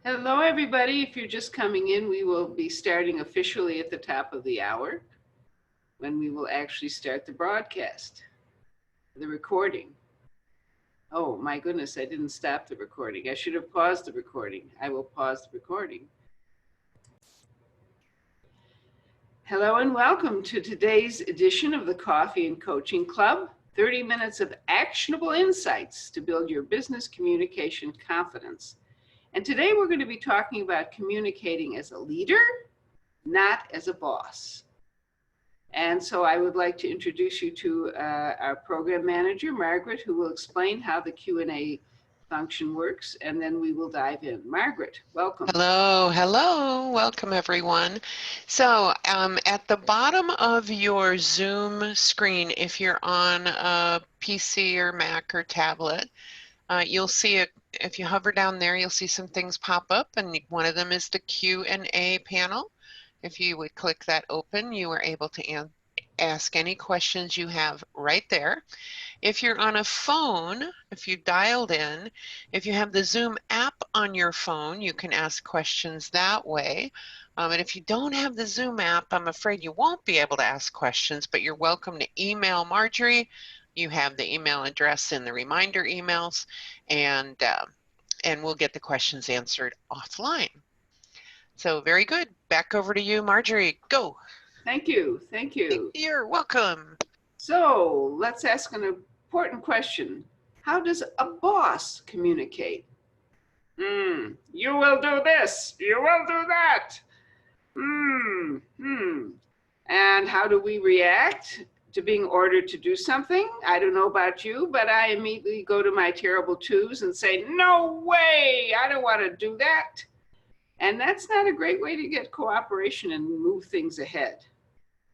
Hello, everybody. If you're just coming in, we will be starting officially at the top of the hour when we will actually start the broadcast, the recording. Oh, my goodness, I didn't stop the recording. I should have paused the recording. I will pause the recording. Hello and welcome to today's edition of the Coffee and Coaching Club, 30 minutes of actionable insights to build your business communication confidence. And today we're going to be talking about communicating as a leader, not as a boss. And so I would like to introduce you to our program manager, Margaret, who will explain how the Q&A function works, and then we will dive in. Margaret, welcome. Hello, welcome everyone. So at the bottom of your Zoom screen, if you're on a PC or Mac or tablet, you'll see if you hover down there, you'll see some things pop up, and one of them is the Q&A panel. If you would click that open, you are able to ask any questions you have right there. If you're on a phone, if you dialed in, if you have the Zoom app on your phone, you can ask questions that way. And if you don't have the Zoom app, I'm afraid you won't be able to ask questions, but you're welcome to email Marjorie. You have the email address in the reminder emails, and we'll get the questions answered offline. So very good. Back over to you, Marjorie. Go. Thank you. Thank you. You're welcome. So let's ask an important question. How does a boss communicate? You will do this. You will do that. And how do we react to being ordered to do something? I don't know about you, but I immediately go to my terrible twos and say, no way, I don't want to do that. And that's not a great way to get cooperation and move things ahead.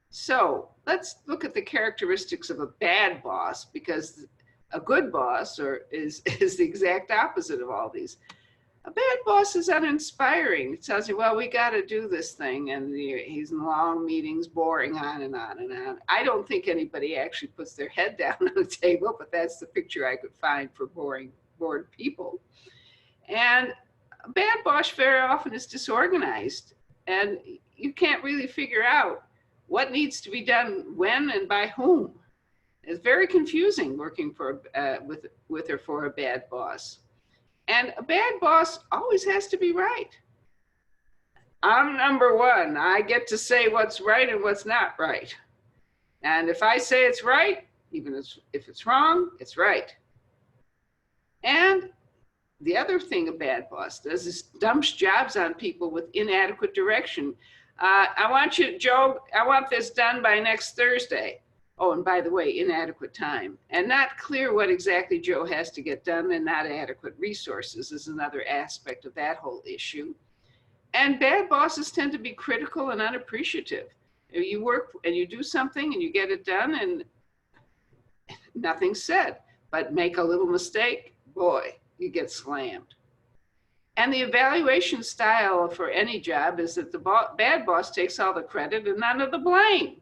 So let's look at the characteristics of a bad boss, because a good boss is the exact opposite of all these. A bad boss is uninspiring. It tells you, well, we got to do this thing, and he's in long meetings, boring on and on and on. I don't think anybody actually puts their head down on the table, but that's the picture I could find for bored people. And a bad boss very often is disorganized, and you can't really figure out what needs to be done when and by whom. It's very confusing working with or for a bad boss. And a bad boss always has to be right. I'm number one. I get to say what's right and what's not right. And if I say it's right, even if it's wrong, it's right. And the other thing a bad boss does is dumps jobs on people with inadequate direction. I want you, Joe, I want this done by next Thursday. Oh, and by the way, inadequate time. And not clear what exactly Joe has to get done, and not adequate resources is another aspect of that whole issue. And bad bosses tend to be critical and unappreciative. You work and you do something and you get it done and nothing's said, but make a little mistake, boy, you get slammed. And the evaluation style for any job is that the bad boss takes all the credit and none of the blame.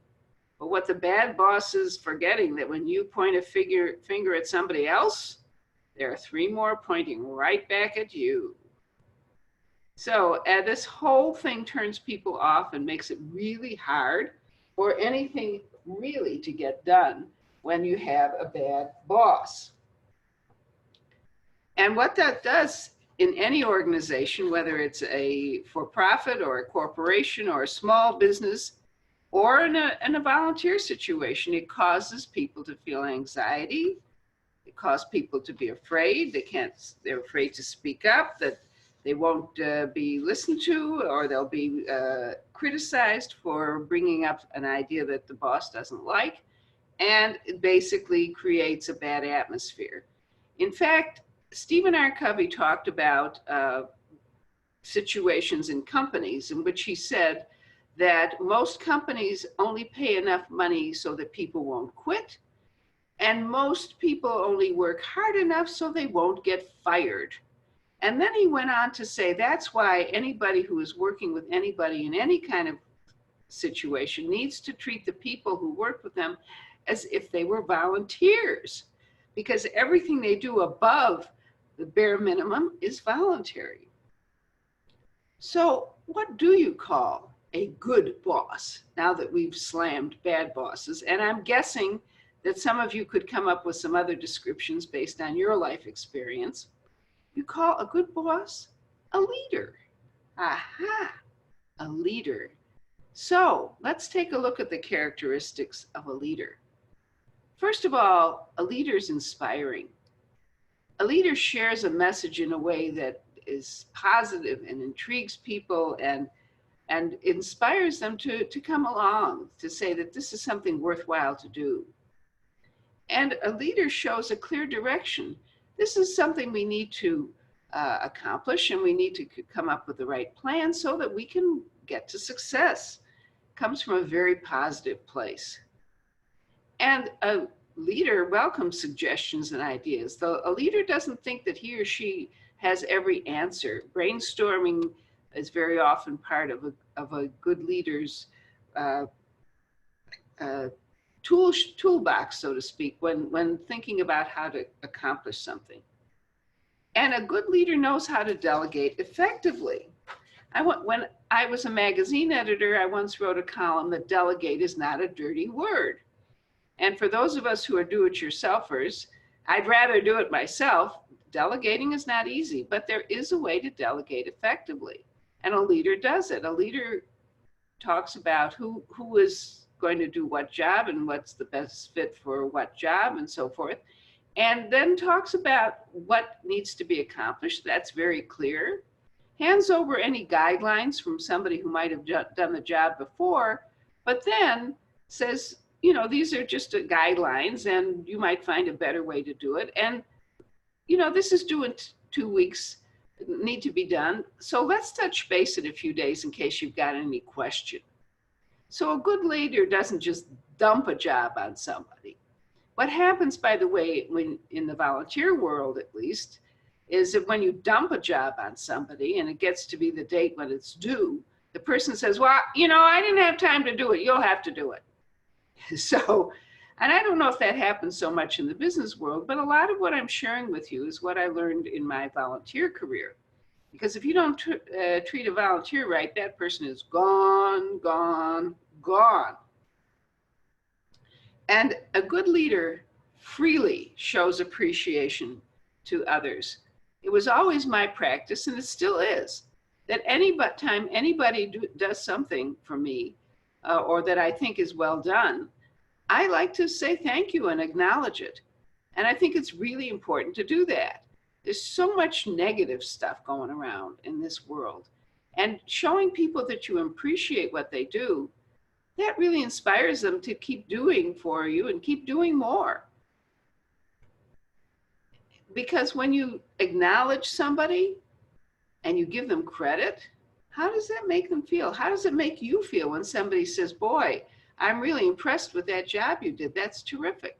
But what the bad boss is forgetting, that when you point a finger at somebody else, there are three more pointing right back at you. So this whole thing turns people off and makes it really hard for anything really to get done when you have a bad boss. And what that does in any organization, whether it's a for-profit or a corporation or a small business, or in a volunteer situation, it causes people to feel anxiety. It causes people to be afraid. They're afraid to speak up, that they won't be listened to, or they'll be criticized for bringing up an idea that the boss doesn't like. And it basically creates a bad atmosphere. In fact, Stephen R. Covey talked about situations in companies in which he said that most companies only pay enough money so that people won't quit, and most people only work hard enough so they won't get fired. And then he went on to say that's why anybody who is working with anybody in any kind of situation needs to treat the people who work with them as if they were volunteers, because everything they do above the bare minimum is voluntary. So what do you call a good boss now that we've slammed bad bosses? And I'm guessing that some of you could come up with some other descriptions based on your life experience. You call a good boss a leader. Aha, a leader. So let's take a look at the characteristics of a leader. First of all, a leader is inspiring. A leader shares a message in a way that is positive and intrigues people and inspires them to come along, to say that this is something worthwhile to do. And a leader shows a clear direction. This is something we need to accomplish, and we need to come up with the right plan so that we can get to success. It comes from a very positive place. And a leader welcomes suggestions and ideas. Though a leader doesn't think that he or she has every answer. Brainstorming is very often part of a good leader's toolbox, so to speak, when thinking about how to accomplish something. And a good leader knows how to delegate effectively. When I was a magazine editor, I once wrote a column that delegate is not a dirty word. And for those of us who are do-it-yourselfers, I'd rather do it myself. Delegating is not easy, but there is a way to delegate effectively. And a leader does it. A leader talks about who is going to do what job and what's the best fit for what job and so forth. And then talks about what needs to be accomplished. That's very clear. Hands over any guidelines from somebody who might have done the job before, but then says, you know, these are just guidelines and you might find a better way to do it. And, you know, this is due in 2 weeks, need to be done. So let's touch base in a few days in case you've got any question. So a good leader doesn't just dump a job on somebody. What happens, by the way, when in the volunteer world at least, is that when you dump a job on somebody and it gets to be the date when it's due, the person says, well, you know, I didn't have time to do it. You'll have to do it. So, and I don't know if that happens so much in the business world, but a lot of what I'm sharing with you is what I learned in my volunteer career. Because if you don't treat a volunteer right, that person is gone, gone, gone. And a good leader freely shows appreciation to others. It was always my practice, and it still is, that time anybody does something for me or that I think is well done, I like to say thank you and acknowledge it. And I think it's really important to do that. There's so much negative stuff going around in this world. And showing people that you appreciate what they do, that really inspires them to keep doing for you and keep doing more. Because when you acknowledge somebody and you give them credit, how does that make them feel? How does it make you feel when somebody says, boy, I'm really impressed with that job you did. That's terrific.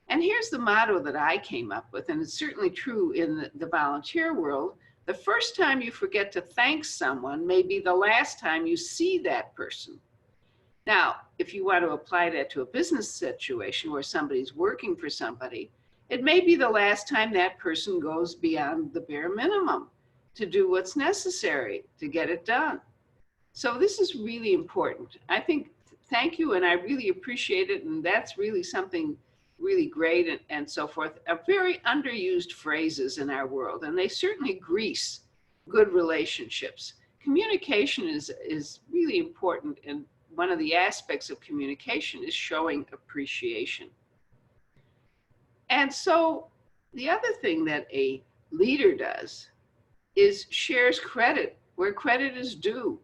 And here's the motto that I came up with, and it's certainly true in the volunteer world. The first time you forget to thank someone may be the last time you see that person. Now, if you want to apply that to a business situation where somebody's working for somebody, it may be the last time that person goes beyond the bare minimum to do what's necessary to get it done. So this is really important. I think, thank you, and I really appreciate it, and that's really something really great and so forth, are very underused phrases in our world, and they certainly grease good relationships. Communication is really important, and one of the aspects of communication is showing appreciation. And so the other thing that a leader does is shares credit where credit is due.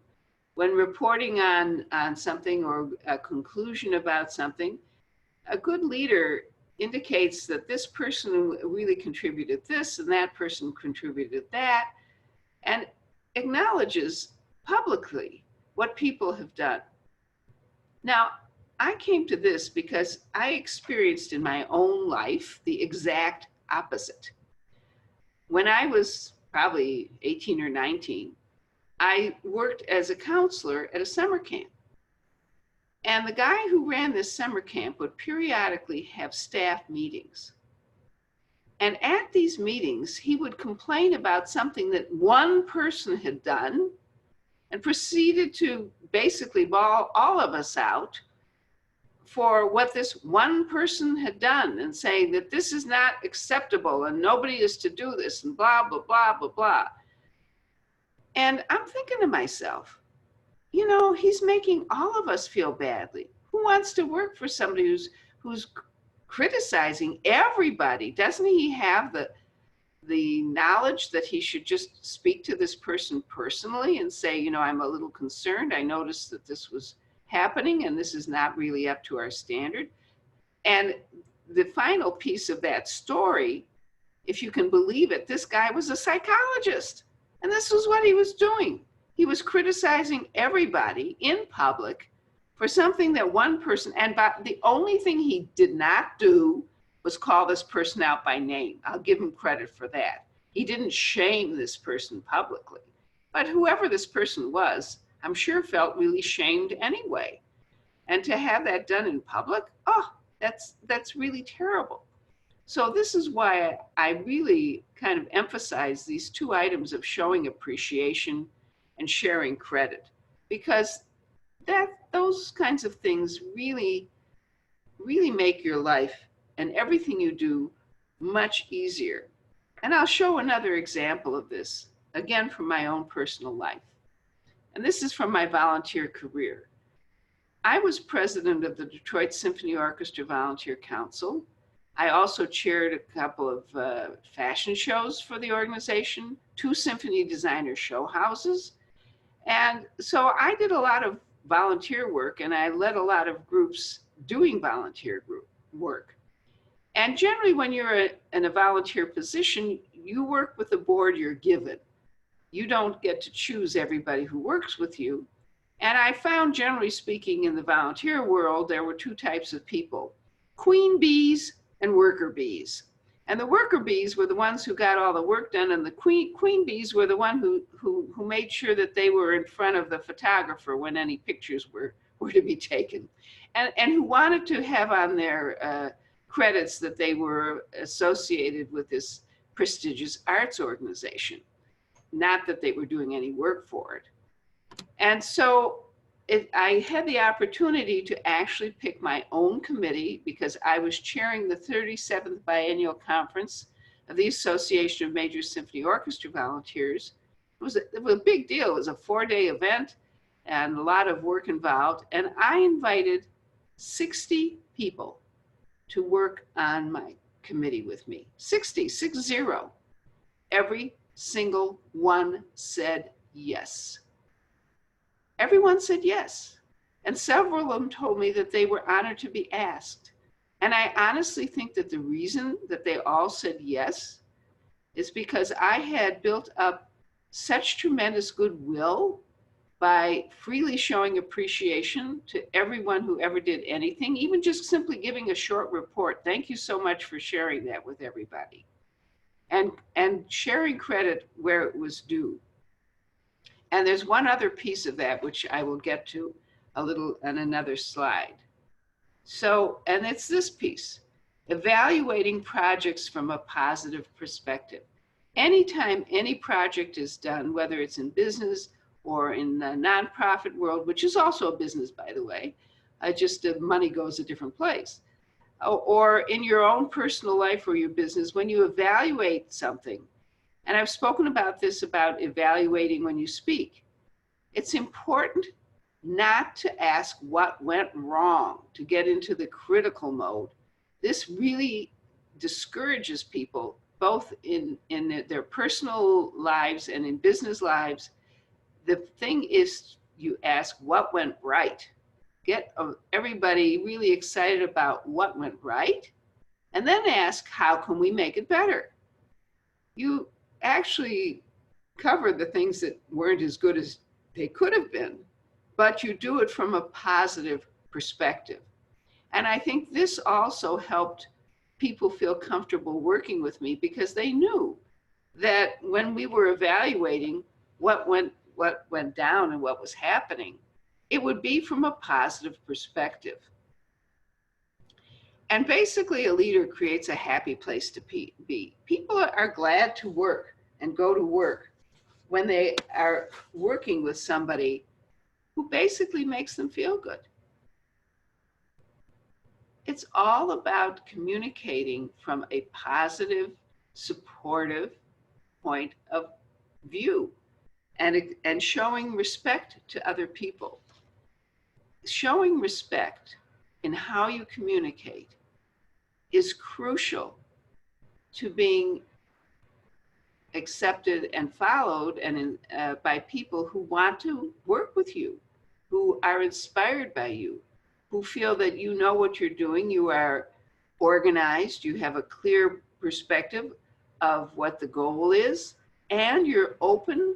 When reporting on something or a conclusion about something, a good leader indicates that this person really contributed this and that person contributed that, and acknowledges publicly what people have done. Now, I came to this because I experienced in my own life the exact opposite. When I was probably 18 or 19, I worked as a counselor at a summer camp. And the guy who ran this summer camp would periodically have staff meetings. And at these meetings, he would complain about something that one person had done and proceeded to basically bawl all of us out for what this one person had done and saying that this is not acceptable and nobody is to do this and blah, blah, blah, blah, blah. And I'm thinking to myself, you know, he's making all of us feel badly. Who wants to work for somebody who's criticizing everybody? Doesn't he have the knowledge that he should just speak to this person personally and say, you know, I'm a little concerned. I noticed that this was happening and this is not really up to our standard. And the final piece of that story, if you can believe it, this guy was a psychologist. And this was what he was doing. He was criticizing everybody in public for something that one person, and the only thing he did not do was call this person out by name. I'll give him credit for that. He didn't shame this person publicly. But whoever this person was, I'm sure felt really shamed anyway. And to have that done in public, oh, that's really terrible. So this is why I really kind of emphasize these two items of showing appreciation and sharing credit, because those kinds of things really, really make your life and everything you do much easier. And I'll show another example of this, again, from my own personal life. And this is from my volunteer career. I was president of the Detroit Symphony Orchestra Volunteer Council. I also chaired a couple of fashion shows for the organization, 2 symphony designer show houses. And so I did a lot of volunteer work, and I led a lot of groups doing volunteer group work. And generally, when you're in a volunteer position, you work with the board you're given. You don't get to choose everybody who works with you. And I found, generally speaking, in the volunteer world, there were 2 types of people: queen bees and worker bees. And the worker bees were the ones who got all the work done, and the queen bees were the one who made sure that they were in front of the photographer when any pictures were to be taken, and who wanted to have on their credits that they were associated with this prestigious arts organization, not that they were doing any work for it. And so I had the opportunity to actually pick my own committee, because I was chairing the 37th Biennial Conference of the Association of Major Symphony Orchestra Volunteers. It was a big deal. It was a 4-day event and a lot of work involved. And I invited 60 people to work on my committee with me. 60. Every single one said yes. Everyone said yes. And several of them told me that they were honored to be asked. And I honestly think that the reason that they all said yes is because I had built up such tremendous goodwill by freely showing appreciation to everyone who ever did anything, even just simply giving a short report. Thank you so much for sharing that with everybody. And sharing credit where it was due. And there's one other piece of that, which I will get to a little on another slide. So, and it's this piece: evaluating projects from a positive perspective. Anytime any project is done, whether it's in business or in the nonprofit world, which is also a business, by the way, just the money goes a different place, or in your own personal life or your business, when you evaluate something, and I've spoken about this, about evaluating when you speak, it's important not to ask what went wrong, to get into the critical mode. This really discourages people, both in their personal lives and in business lives. The thing is, you ask what went right. Get everybody really excited about what went right, and then ask, how can we make it better? You actually cover the things that weren't as good as they could have been, but you do it from a positive perspective. And I think this also helped people feel comfortable working with me, because they knew that when we were evaluating what went down and what was happening, it would be from a positive perspective. And basically, a leader creates a happy place to be. People are glad to work and go to work when they are working with somebody who basically makes them feel good. It's all about communicating from a positive, supportive point of view and showing respect to other people. Showing respect in how you communicate is crucial to being accepted and followed by people who want to work with you, who are inspired by you, who feel that you know what you're doing, you are organized, you have a clear perspective of what the goal is, and you're open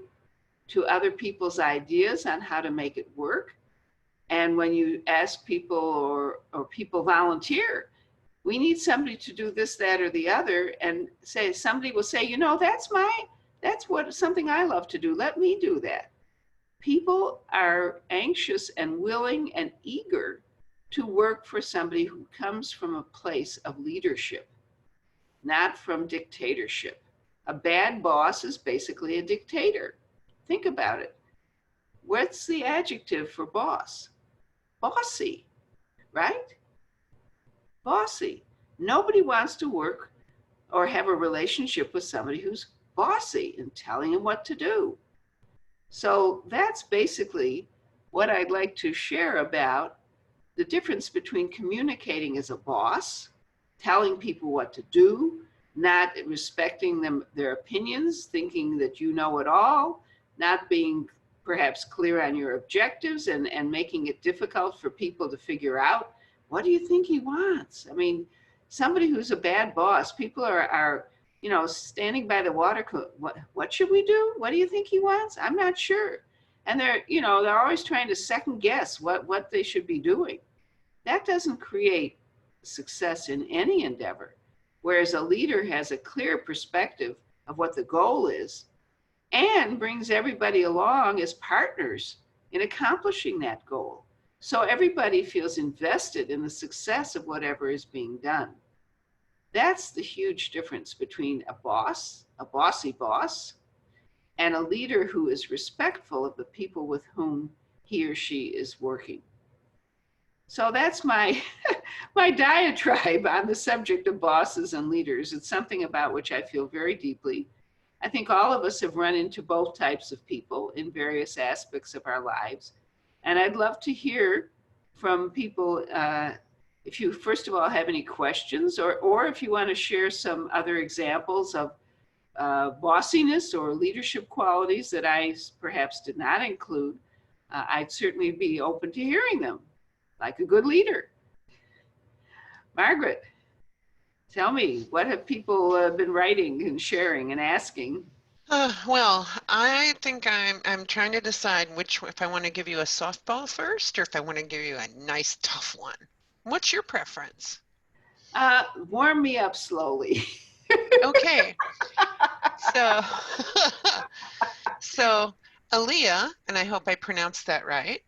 to other people's ideas on how to make it work. And when you ask people or people volunteer, we need somebody to do this, that, or the other, and say, somebody will say, you know, that's something I love to do. Let me do that. People are anxious and willing and eager to work for somebody who comes from a place of leadership, not from dictatorship. A bad boss is basically a dictator. Think about it. What's the adjective for boss? Bossy, right? Bossy. Nobody wants to work or have a relationship with somebody who's bossy and telling them what to do. So that's basically what I'd like to share about the difference between communicating as a boss, telling people what to do, not respecting their opinions, thinking that you know it all, not being perhaps clear on your objectives and making it difficult for people to figure out, what do you think he wants? I mean, somebody who's a bad boss, people are standing by the water cooler. What should we do? What do you think he wants? I'm not sure. And they're always trying to second guess what they should be doing. That doesn't create success in any endeavor. Whereas a leader has a clear perspective of what the goal is and brings everybody along as partners in accomplishing that goal. So everybody feels invested in the success of whatever is being done. That's the huge difference between a boss, a bossy boss, and a leader who is respectful of the people with whom he or she is working. So that's my my diatribe on the subject of bosses and leaders. It's something about which I feel very deeply. I think all of us have run into both types of people in various aspects of our lives. And I'd love to hear from people if you, first of all, have any questions or if you want to share some other examples of bossiness or leadership qualities that I perhaps did not include. I'd certainly be open to hearing them, like a good leader. Margaret, tell me, what have people been writing and sharing and asking? Well, I think I'm trying to decide if I want to give you a softball first or if I want to give you a nice tough one. What's your preference? Warm me up slowly. Okay. So, so Aaliyah, and I hope I pronounced that right,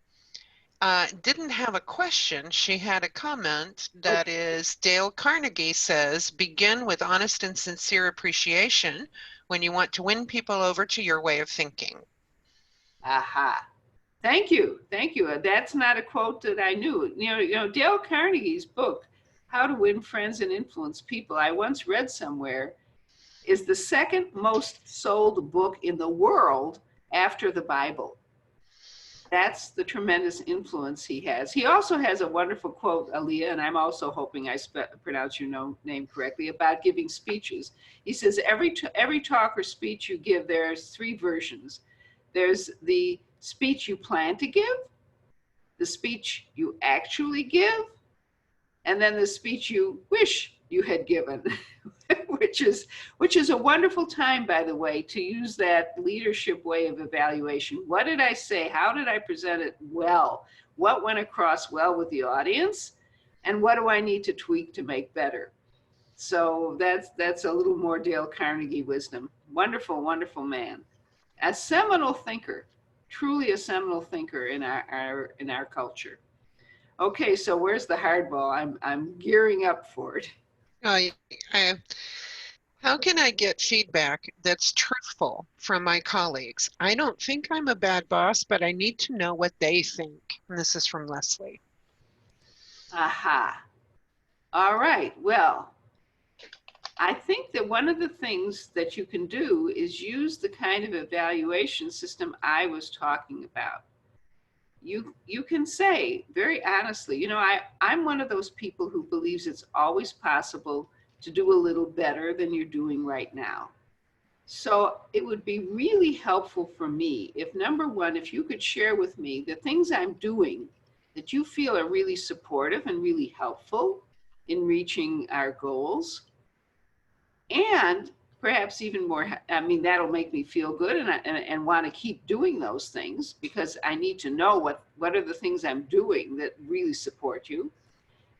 didn't have a question. She had a comment that is, Dale Carnegie says, begin with honest and sincere appreciation when you want to win people over to your way of thinking. Aha. Thank you. Thank you. That's not a quote that I knew. Dale Carnegie's book, How to Win Friends and Influence People, I once read somewhere, is the second most sold book in the world after the Bible. That's the tremendous influence he has. He also has a wonderful quote, Aaliyah, and I'm also hoping I pronounce your name correctly, about giving speeches. He says, every talk or speech you give, there's three versions. There's the speech you plan to give, the speech you actually give, and then the speech you wish you had given, which is a wonderful time, by the way, to use that leadership way of evaluation. What did I say? How did I present it well? What went across well with the audience? And what do I need to tweak to make better? So that's a little more Dale Carnegie wisdom. Wonderful, wonderful man. A seminal thinker, truly a seminal thinker in our culture. Okay, so where's the hardball? I'm gearing up for it. I, I, how can I get feedback that's truthful from my colleagues? I don't think I'm a bad boss, but I need to know what they think. And this is from Leslie. Aha. All right. Well, I think that one of the things that you can do is use the kind of evaluation system I was talking about. You can say very honestly, I'm one of those people who believes it's always possible to do a little better than you're doing right now. So it would be really helpful for me if, number one, if you could share with me the things I'm doing that you feel are really supportive and really helpful in reaching our goals. And perhaps even more, I mean, that'll make me feel good and want to keep doing those things, because I need to know what are the things I'm doing that really support you.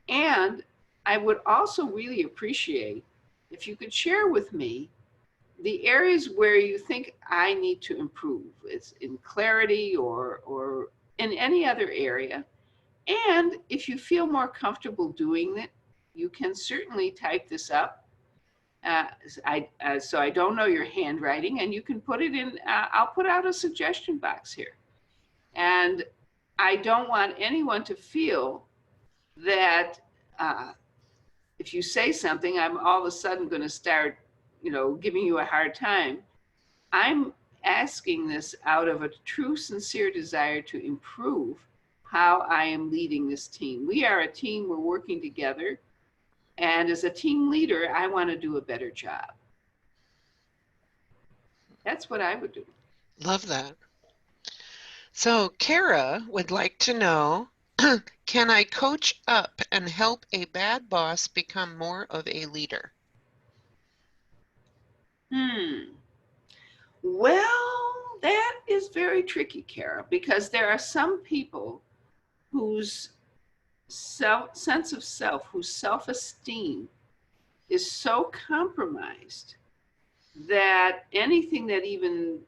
And I would also really appreciate if you could share with me the areas where you think I need to improve. It's in clarity or in any other area. And if you feel more comfortable doing it, you can certainly type this up. So I don't know your handwriting, and you can put it in. I'll put out a suggestion box here. And I don't want anyone to feel that if you say something, I'm all of a sudden going to start, giving you a hard time. I'm asking this out of a true, sincere desire to improve how I am leading this team. We are a team, we're working together. And as a team leader, I want to do a better job. That's what I would do. Love that. So Kara would like to know, can I coach up and help a bad boss become more of a leader? Well, that is very tricky, Kara, because there are some people whose sense of self, whose self-esteem is so compromised that anything that even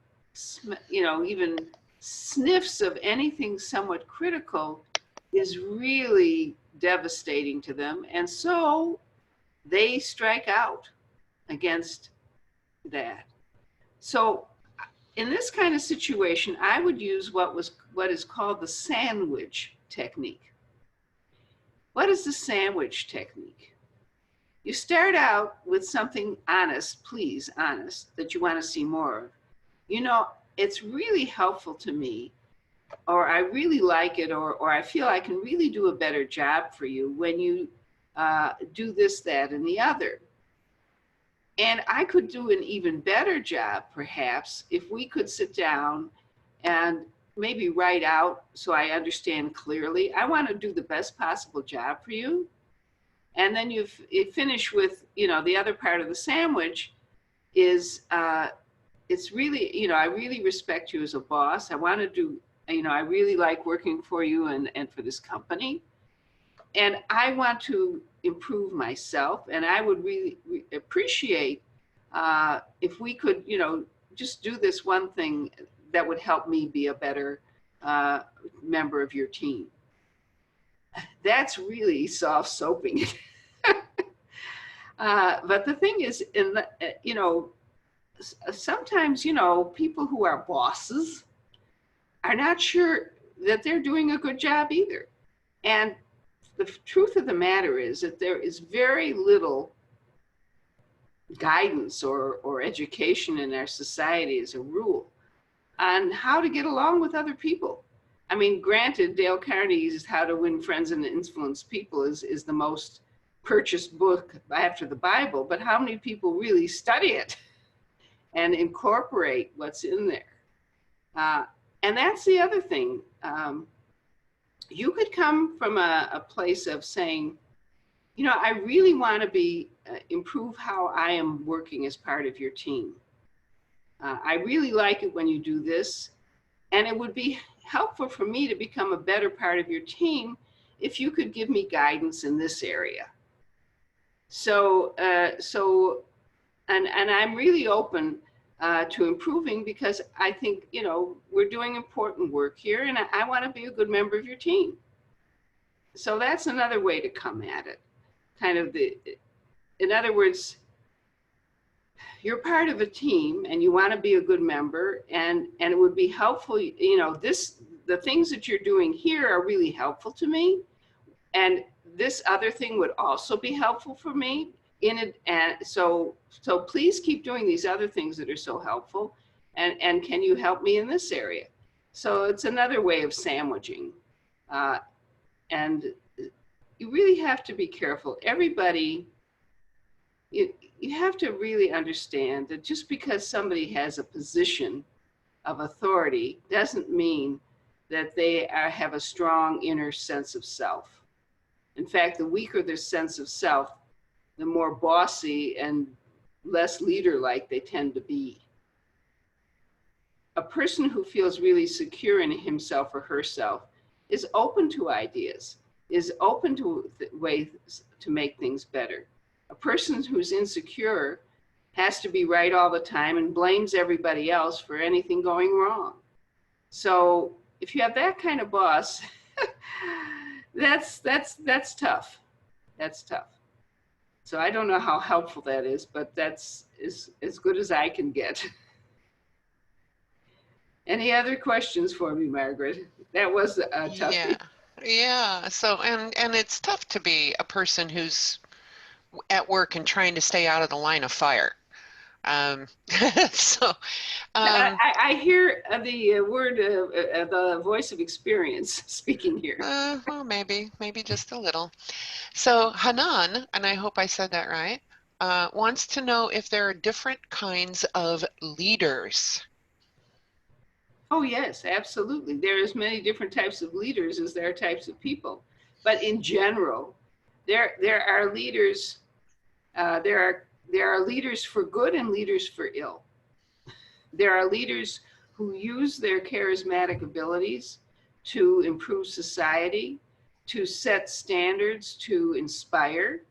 sniffs of anything somewhat critical is really devastating to them, and so they strike out against that. So in this kind of situation, I would use what is called the sandwich technique. What is the sandwich technique? You start out with something honest, please, honest, that you want to see more of. It's really helpful to me, or I really like it, or I feel I can really do a better job for you when you do this, that, and the other. And I could do an even better job, perhaps, if we could sit down and maybe write out so I understand clearly. I want to do the best possible job for you. And then you finish with, the other part of the sandwich is it's really, I really respect you as a boss. I want to do, I really like working for you and for this company. And I want to improve myself, and I would really appreciate if we could, just do this one thing that would help me be a better member of your team. That's really soft soaping. But the thing is, sometimes, people who are bosses are not sure that they're doing a good job either. And the truth of the matter is that there is very little guidance or education in our society as a rule on how to get along with other people. I mean, granted, Dale Carnegie's How to Win Friends and Influence People is the most purchased book after the Bible, but how many people really study it and incorporate what's in there? And that's the other thing. You could come from a place of saying, I really want to improve how I am working as part of your team. I really like it when you do this, and it would be helpful for me to become a better part of your team if you could give me guidance in this area. So I'm really open to improving, because I think, we're doing important work here, and I want to be a good member of your team. so that's another way to come at it. Kind of in other words, you're part of a team and you want to be a good member, and it would be helpful, the things that you're doing here are really helpful to me, and this other thing would also be helpful for me in it. And so please keep doing these other things that are so helpful, and can you help me in this area? So it's another way of sandwiching. And you really have to be careful. Everybody, you have to really understand that just because somebody has a position of authority doesn't mean that they have a strong inner sense of self. In fact, the weaker their sense of self, the more bossy and less leader-like they tend to be. A person who feels really secure in himself or herself is open to ideas, is open to ways to make things better. A person who's insecure has to be right all the time and blames everybody else for anything going wrong. So if you have that kind of boss, that's tough. That's tough. So I don't know how helpful that is, but that's as good as I can get. Any other questions for me, Margaret? That was a toughie. Yeah. So, and it's tough to be a person who's at work and trying to stay out of the line of fire. So, I hear the word, the voice of experience speaking here. Well, maybe just a little. So Hanan, and I hope I said that right, wants to know if there are different kinds of leaders. Oh yes, absolutely. There is many different types of leaders as there are types of people. But in general, there are leaders. There are leaders for good and leaders for ill. There are leaders who use their charismatic abilities to improve society, to set standards, to inspire.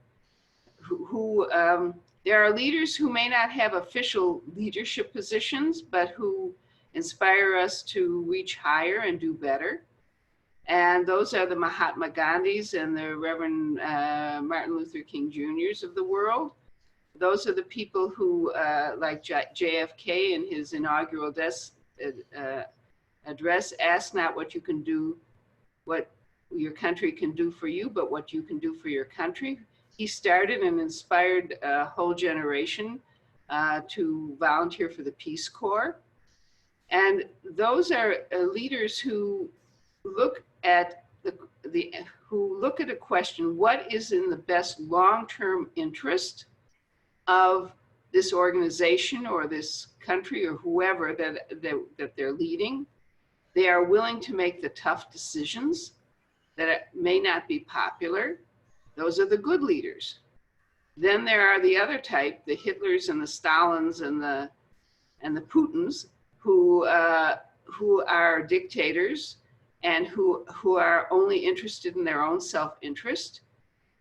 There are leaders who may not have official leadership positions, but who inspire us to reach higher and do better. And those are the Mahatma Gandhis and the Reverend Martin Luther King Jr.'s of the world. Those are the people who, like JFK in his inaugural address, ask not what you can do, what your country can do for you, but what you can do for your country. He started and inspired a whole generation to volunteer for the Peace Corps. And those are leaders who look at a question: what is in the best long-term interest of this organization or this country or whoever that they're leading? They are willing to make the tough decisions that may not be popular. Those are the good leaders. Then there are the other type, the Hitlers and the Stalins and the Putins, who are dictators and who are only interested in their own self-interest,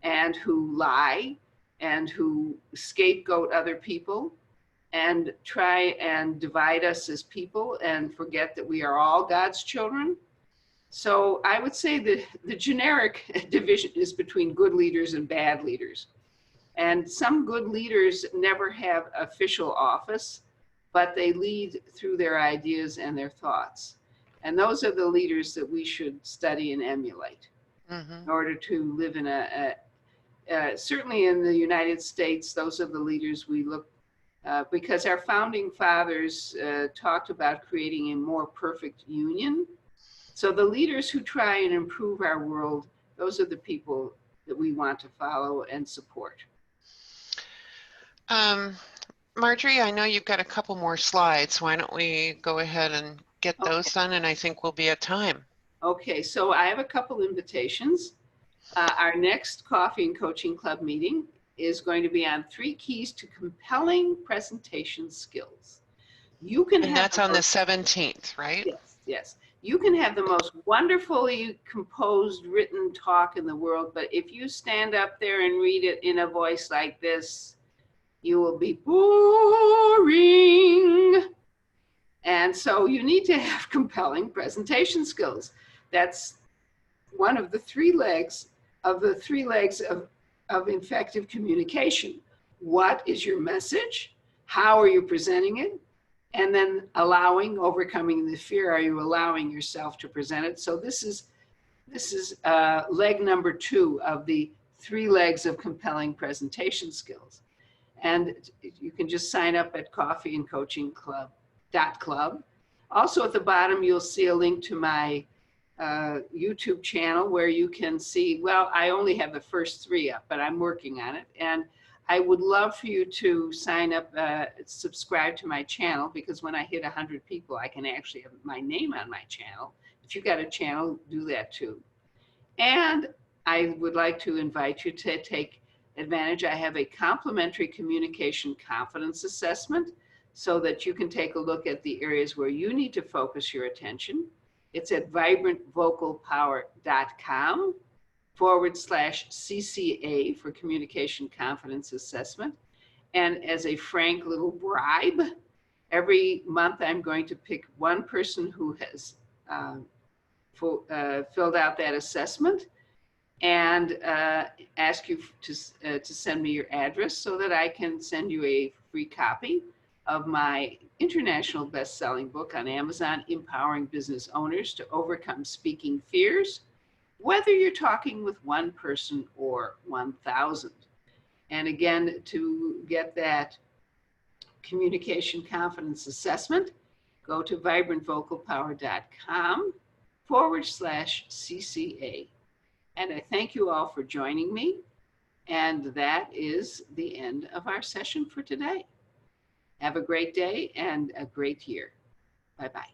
and who lie and who scapegoat other people and try and divide us as people and forget that we are all God's children. So I would say that the generic division is between good leaders and bad leaders. And some good leaders never have official office, but they lead through their ideas and their thoughts. And those are the leaders that we should study and emulate in order to live in certainly in the United States, those are the leaders we look, because our founding fathers talked about creating a more perfect union. So the leaders who try and improve our world, those are the people that we want to follow and support. Marjorie, I know you've got a couple more slides. Why don't we go ahead and get those done, and I think we'll be at time. Okay, so I have a couple invitations. Our next Coffee and Coaching Club meeting is going to be on 3 keys to compelling presentation skills. You can and that's on the 17th, right? Yes, yes. You can have the most wonderfully composed written talk in the world, but if you stand up there and read it in a voice like this, you will be boring. And so you need to have compelling presentation skills. That's one of the 3 legs of the three legs of effective communication. What is your message? How are you presenting it? And then overcoming the fear. Are you allowing yourself to present it? So this is leg number 2 of the 3 legs of compelling presentation skills. And you can just sign up at coffeeandcoachingclub.club. Also at the bottom, you'll see a link to my YouTube channel where you can see, well, I only have the first 3 up, but I'm working on it. And I would love for you to sign up, subscribe to my channel, because when I hit 100 people, I can actually have my name on my channel. If you've got a channel, do that too. And I would like to invite you to take advantage. I have a complimentary communication confidence assessment so that you can take a look at the areas where you need to focus your attention. It's at vibrantvocalpower.com/CCA for communication confidence assessment. And as a frank little bribe, every month I'm going to pick one person who has filled out that assessment and ask you to send me your address so that I can send you a free copy of my international best-selling book on Amazon, Empowering Business Owners to Overcome Speaking Fears, whether you're talking with one person or 1,000. And again, to get that communication confidence assessment, go to vibrantvocalpower.com/CCA. And I thank you all for joining me. And that is the end of our session for today. Have a great day and a great year. Bye-bye.